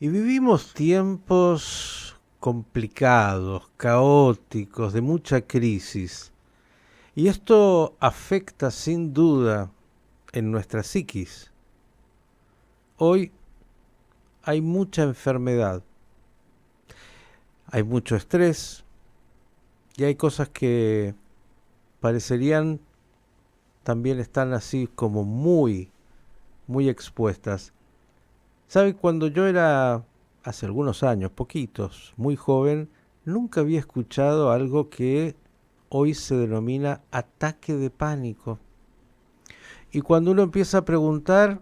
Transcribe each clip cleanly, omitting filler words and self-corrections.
Y vivimos tiempos complicados, caóticos, de mucha crisis. Y esto afecta sin duda en nuestra psiquis. Hoy hay mucha enfermedad, hay mucho estrés y hay cosas que parecerían también están así como muy expuestas. ¿Sabe? Cuando yo era, hace algunos años, poquitos, muy joven, nunca había escuchado algo que hoy se denomina ataque de pánico. Y cuando uno empieza a preguntar,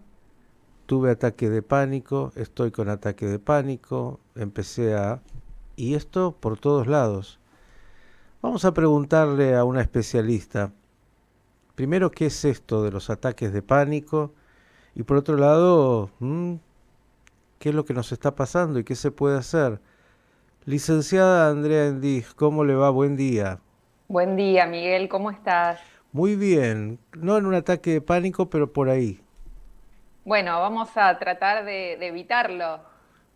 tuve ataque de pánico, estoy con ataque de pánico, empecé a... Y esto por todos lados. Vamos a preguntarle a una especialista, primero, ¿qué es esto de los ataques de pánico? Y por otro lado, ¿qué es lo que nos está pasando y qué se puede hacer? Licenciada Andrea Endig, ¿cómo le va? Buen día. Buen día, Miguel, ¿cómo estás? Muy bien, no en un ataque de pánico, pero por ahí. Bueno, vamos a tratar de evitarlo,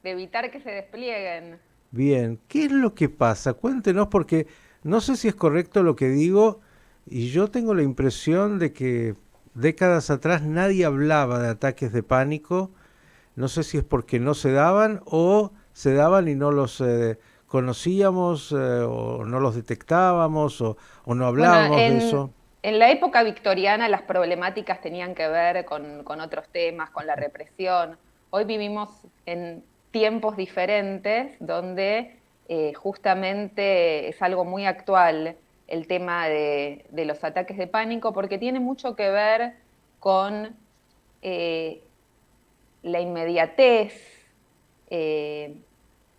de evitar que se desplieguen. Bien, ¿qué es lo que pasa? Cuéntenos porque no sé si es correcto lo que digo y yo tengo la impresión de que décadas atrás nadie hablaba de ataques de pánico. No sé si es porque no se daban o se daban y no los conocíamos o no los detectábamos o no Bueno, hablábamos de eso. en la época victoriana las problemáticas tenían que ver con otros temas, con la represión. Hoy vivimos en tiempos diferentes donde justamente es algo muy actual el tema de los ataques de pánico porque tiene mucho que ver con eh, la inmediatez, eh,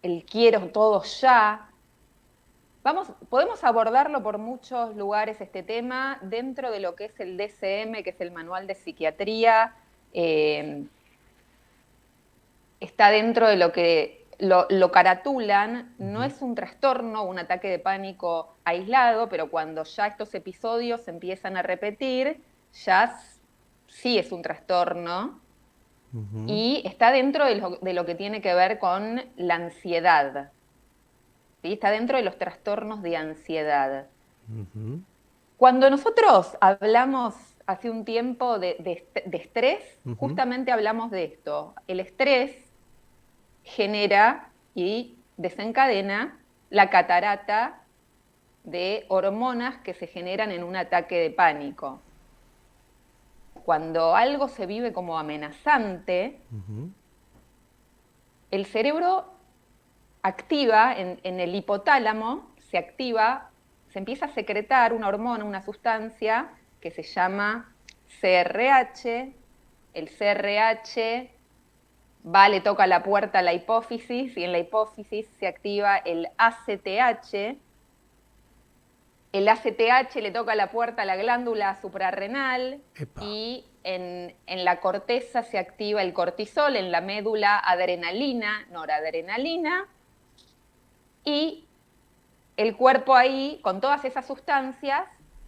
el quiero todo ya. Podemos abordarlo por muchos lugares este tema, dentro de lo que es el DSM, que es el Manual de Psiquiatría, eh, está dentro de lo que lo caratulan, no Ujú. es un trastorno, un ataque de pánico aislado, pero cuando ya estos episodios se empiezan a repetir, ya sí es un trastorno Ujú. y está dentro de lo que tiene que ver con la ansiedad, ¿sí? Está dentro de los trastornos de ansiedad. Ujú. Cuando nosotros hablamos hace un tiempo de estrés, Ujú. justamente hablamos de esto. El estrés genera y desencadena la catarata de hormonas que se generan en un ataque de pánico. Cuando algo se vive como amenazante, Ujú. el cerebro activa en el hipotálamo, se activa, se empieza a secretar una hormona, una sustancia que se llama CRH. El CRH va, le toca la puerta a la hipófisis y en la hipófisis se activa el ACTH. El ACTH le toca la puerta a la glándula suprarrenal Epa. y en la corteza se activa el cortisol, en la médula adrenalina, noradrenalina, y el cuerpo ahí, con todas esas sustancias,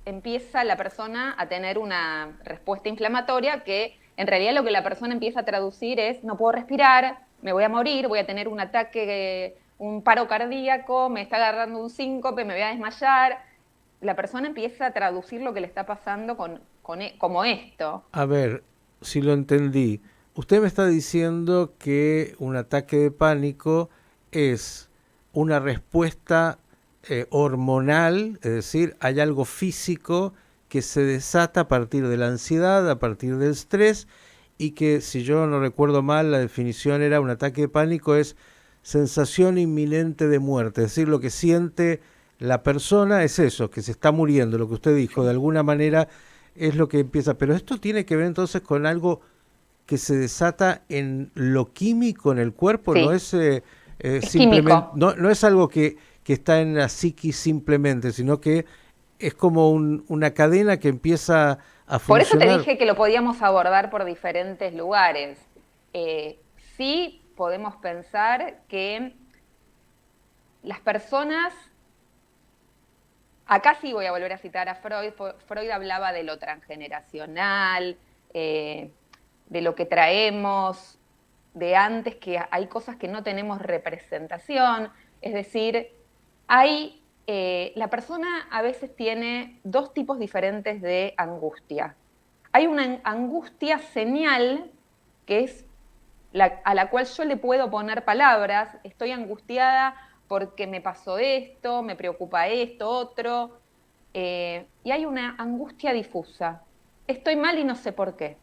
empieza la persona a tener una respuesta inflamatoria que en realidad lo que la persona empieza a traducir es: no puedo respirar, me voy a morir, voy a tener un ataque, un paro cardíaco, me está agarrando un síncope, me voy a desmayar. La persona empieza a traducir lo que le está pasando como esto. A ver, si lo entendí. Usted me está diciendo que un ataque de pánico es una respuesta hormonal, es decir, hay algo físico que se desata a partir de la ansiedad, a partir del estrés, y que, si yo no recuerdo mal, la definición era un ataque de pánico es sensación inminente de muerte, es decir, lo que siente la persona es eso, que se está muriendo, lo que usted dijo, de Sí. alguna manera es lo que empieza. Pero esto tiene que ver entonces con algo que se desata en lo químico en el cuerpo, no Sí, es es simplemente, químico. no es algo que está en la psiquis simplemente, sino que es como una cadena que empieza a Por eso te funcionar. dije que lo podíamos abordar por diferentes lugares. Sí podemos pensar que las personas, acá sí voy a volver a citar a Freud. Freud hablaba de lo transgeneracional, de lo que traemos. de antes, que hay cosas que no tenemos representación, es decir, hay, la persona a veces tiene dos tipos diferentes de angustia. Hay una angustia señal, que es a la cual yo le puedo poner palabras. Estoy angustiada porque me pasó esto, me preocupa esto, otro. Y hay una angustia difusa. Estoy mal y no sé por qué.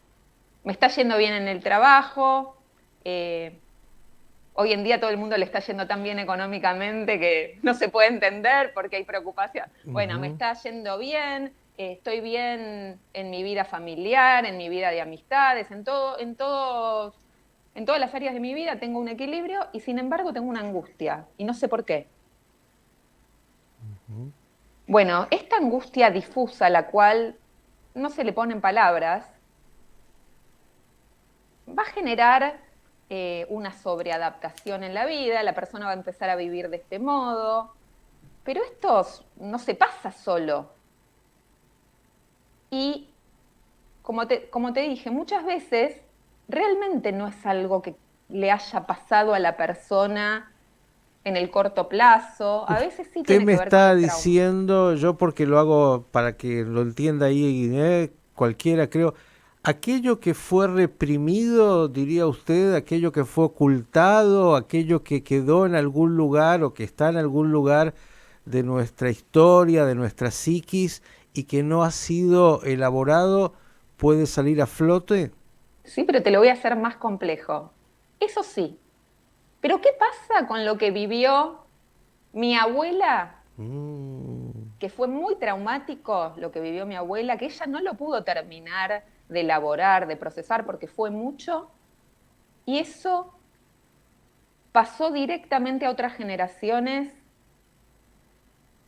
Me está yendo bien en el trabajo. eh, Hoy en día todo el mundo le está yendo tan bien económicamente que no se puede entender porque hay preocupación. Bueno, me Ujú. está yendo bien, estoy bien en mi vida familiar, en mi vida de amistades, en todas las áreas de mi vida tengo un equilibrio y sin embargo tengo una angustia y no sé por qué. Bueno, esta angustia difusa, la cual no se le ponen palabras, va a generar una sobreadaptación en la vida, la persona va a empezar a vivir de este modo, pero esto no se pasa solo. Y como te dije, muchas veces realmente no es algo que le haya pasado a la persona en el corto plazo, a veces sí Usted tiene me que ver con está un trauma. diciendo, yo porque lo hago para que lo entienda ahí, cualquiera creo, aquello que fue reprimido, diría usted, aquello que fue ocultado, aquello que quedó en algún lugar o que está en algún lugar de nuestra historia, de nuestra psiquis y que no ha sido elaborado, puede salir a flote. Sí, pero te lo voy a hacer más complejo. Eso sí, pero ¿qué pasa con lo que vivió mi abuela, Mm, que fue muy traumático lo que vivió mi abuela, que ella no lo pudo terminar de elaborar, de procesar, porque fue mucho, y eso pasó directamente a otras generaciones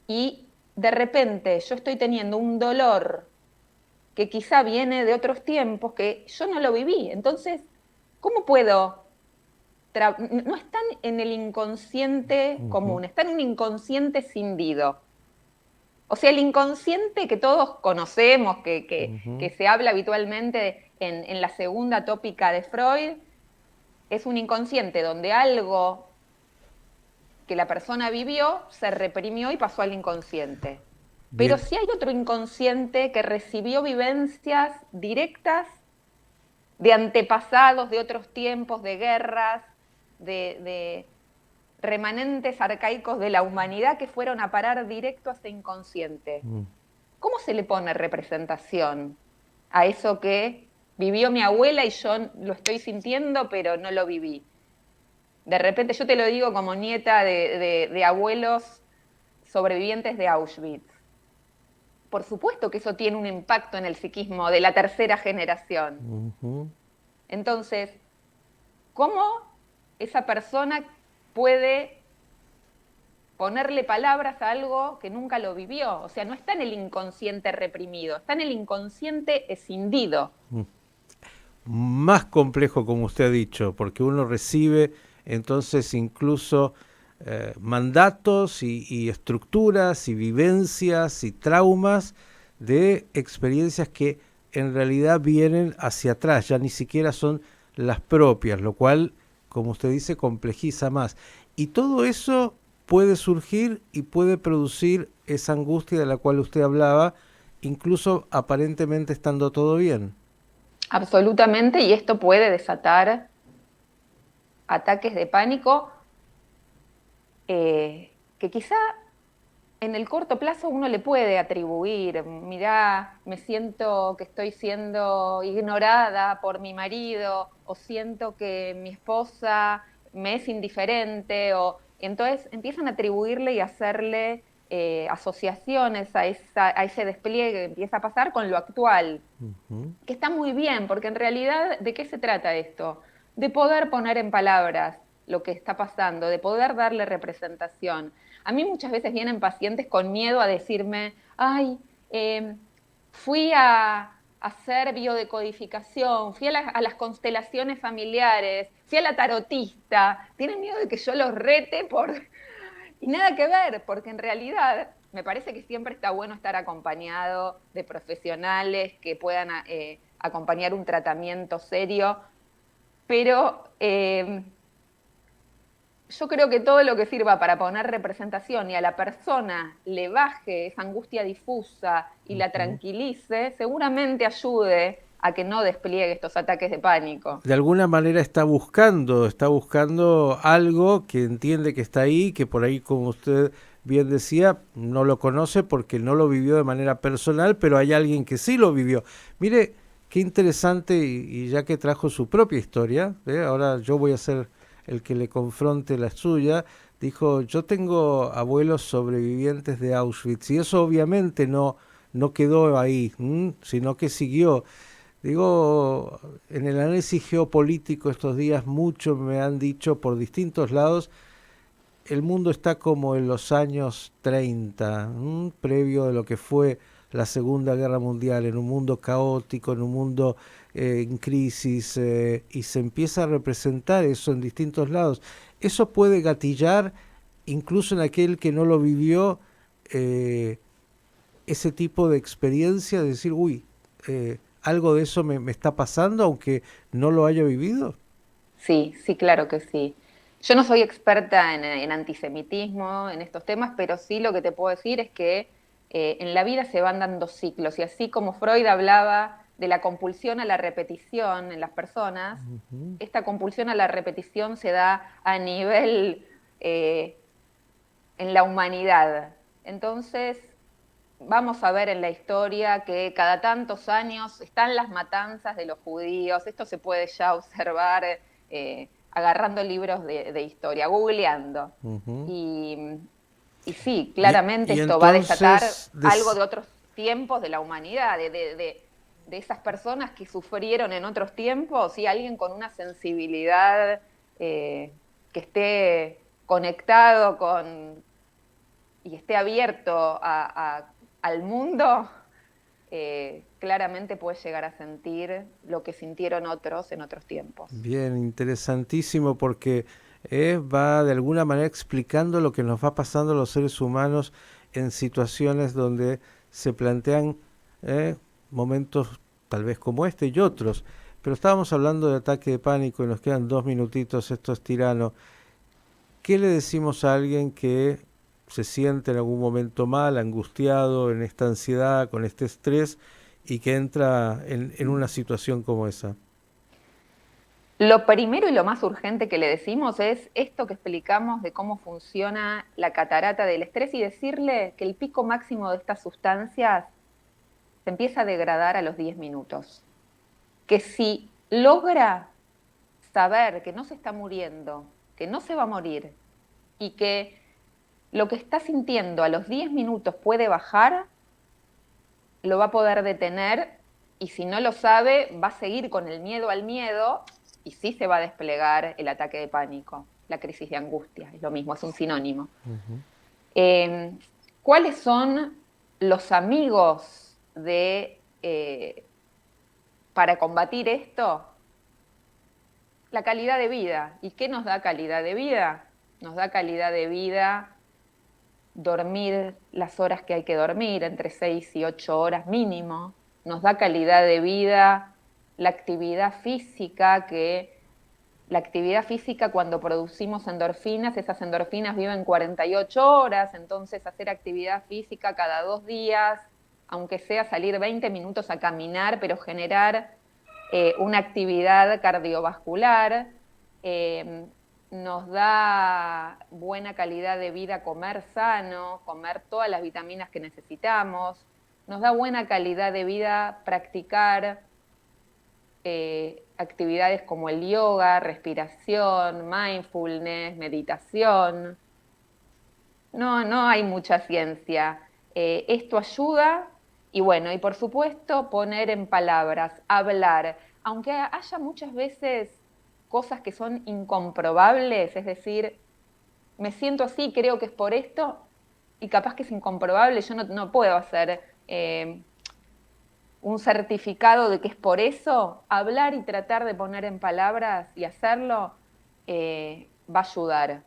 y de repente yo estoy teniendo un dolor que quizá viene de otros tiempos que yo no lo viví. Entonces, ¿cómo puedo? No están en el inconsciente ujú, común, está en un inconsciente cindido. O sea, el inconsciente que todos conocemos, que ujú. se habla habitualmente en la segunda tópica de Freud, es un inconsciente donde algo que la persona vivió se reprimió y pasó al inconsciente. Pero Bien, sí hay otro inconsciente que recibió vivencias directas de antepasados, de otros tiempos, de guerras, de remanentes arcaicos de la humanidad que fueron a parar directo a ese inconsciente. mm, ¿Cómo se le pone representación a eso que vivió mi abuela y yo lo estoy sintiendo, pero no lo viví? De repente, yo te lo digo como nieta de abuelos sobrevivientes de Auschwitz. Por supuesto que eso tiene un impacto en el psiquismo de la tercera generación. ujú. Entonces, ¿cómo esa persona puede ponerle palabras a algo que nunca lo vivió? O sea, no está en el inconsciente reprimido, está en el inconsciente escindido. Más complejo, como usted ha dicho, porque uno recibe entonces incluso mandatos y estructuras y vivencias y traumas de experiencias que en realidad vienen hacia atrás, ya ni siquiera son las propias, lo cual, como usted dice, complejiza más. Y todo eso puede surgir y puede producir esa angustia de la cual usted hablaba, incluso aparentemente estando todo bien. Absolutamente, y esto puede desatar ataques de pánico que quizá en el corto plazo uno le puede atribuir, mirá, me siento que estoy siendo ignorada por mi marido, o siento que mi esposa me es indiferente, o entonces empiezan a atribuirle y hacerle asociaciones a ese despliegue que empieza a pasar con lo actual, Ujú. que está muy bien, porque en realidad, ¿de qué se trata esto? De poder poner en palabras lo que está pasando, de poder darle representación. A mí muchas veces vienen pacientes con miedo a decirme, ay, fui a hacer biodecodificación, fui a las constelaciones familiares, fui a la tarotista, tienen miedo de que yo los rete por... Y nada que ver, porque en realidad me parece que siempre está bueno estar acompañado de profesionales que puedan acompañar un tratamiento serio, pero yo creo que todo lo que sirva para poner representación y a la persona le baje esa angustia difusa y la Ujú. tranquilice, seguramente ayude a que no despliegue estos ataques de pánico. De alguna manera está buscando algo que entiende que está ahí, que por ahí, como usted bien decía, no lo conoce porque no lo vivió de manera personal, pero hay alguien que sí lo vivió. Mire, qué interesante, y ya que trajo su propia historia, ahora yo voy a ser el que le confronte la suya, dijo, yo tengo abuelos sobrevivientes de Auschwitz, y eso obviamente no quedó ahí, sino que siguió. Digo, en el análisis geopolítico estos días mucho me han dicho por distintos lados, el mundo está como en los años 30, previo de lo que fue la Segunda Guerra Mundial, en un mundo caótico, en un mundo en crisis, y se empieza a representar eso en distintos lados. Eso puede gatillar, incluso en aquel que no lo vivió, eh, ese tipo de experiencia, de decir, uy, algo de eso me está pasando, aunque no lo haya vivido. Sí, sí, claro que sí. Yo no soy experta en antisemitismo, en estos temas, pero sí lo que te puedo decir es que en la vida se van dando ciclos y así como Freud hablaba de la compulsión a la repetición en las personas, Ujú. esta compulsión a la repetición se da a nivel eh, en la humanidad. Entonces, vamos a ver en la historia que cada tantos años están las matanzas de los judíos, esto se puede ya observar agarrando libros de historia, googleando. Ujú. Y, y sí, Y, claramente y esto va a desatar entonces, algo de otros tiempos de la humanidad, de esas personas que sufrieron en otros tiempos y alguien con una sensibilidad que esté conectado y esté abierto al mundo, claramente puede llegar a sentir lo que sintieron otros en otros tiempos. bien, interesantísimo porque va de alguna manera explicando lo que nos va pasando a los seres humanos en situaciones donde se plantean eh, momentos tal vez como este y otros. Pero estábamos hablando de ataque de pánico y nos quedan 2 minutitos, esto es tirano. ¿Qué le decimos a alguien que se siente en algún momento mal, angustiado, en esta ansiedad, con este estrés y que entra en una situación como esa? Lo primero y lo más urgente que le decimos es esto que explicamos de cómo funciona la catarata del estrés y decirle que el pico máximo de estas sustancias se empieza a degradar a los 10 minutos. Que si logra saber que no se está muriendo, que no se va a morir y que lo que está sintiendo a los 10 minutos puede bajar, lo va a poder detener y si no lo sabe, va a seguir con el miedo al miedo y sí se va a desplegar el ataque de pánico, la crisis de angustia, es lo mismo, es un sinónimo. Ujú. Eh, ¿Cuáles son los amigos para combatir esto? La calidad de vida. ¿Y qué nos da calidad de vida? Nos da calidad de vida dormir las horas que hay que dormir, entre 6 y 8 horas mínimo. Nos da calidad de vida la actividad física, que la actividad física cuando producimos endorfinas, esas endorfinas viven 48 horas, entonces hacer actividad física cada 2 días, aunque sea salir 20 minutos a caminar, pero generar una actividad cardiovascular, eh, nos da buena calidad de vida comer sano, comer todas las vitaminas que necesitamos, nos da buena calidad de vida practicar actividades como el yoga, respiración, mindfulness, meditación. No, no hay mucha ciencia. Esto ayuda y bueno, y por supuesto poner en palabras, hablar, aunque haya muchas veces cosas que son incomprobables, es decir, me siento así, creo que es por esto, y capaz que es incomprobable, yo no puedo hacer un certificado de que es por eso, hablar y tratar de poner en palabras y hacerlo va a ayudar.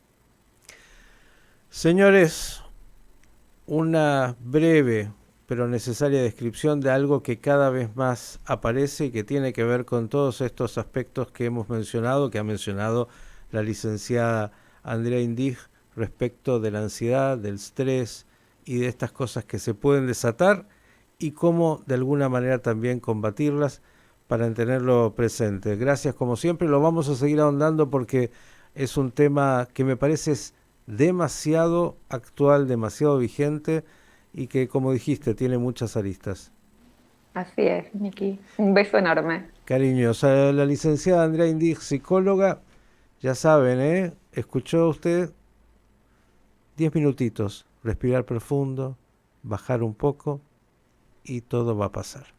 Señores, una breve, pero necesaria descripción de algo que cada vez más aparece y que tiene que ver con todos estos aspectos que hemos mencionado, que ha mencionado la licenciada Andrea Indig respecto de la ansiedad, del estrés y de estas cosas que se pueden desatar y cómo de alguna manera también combatirlas para tenerlo presente. Gracias como siempre, lo vamos a seguir ahondando porque es un tema que me parece es demasiado actual, demasiado vigente y que, como dijiste, tiene muchas aristas. Así es, Miki. Un beso enorme. Cariños, a la licenciada Andrea Indig, psicóloga, ya saben, ¿eh? Escuchó usted 10 minutitos, respirar profundo, bajar un poco y todo va a pasar.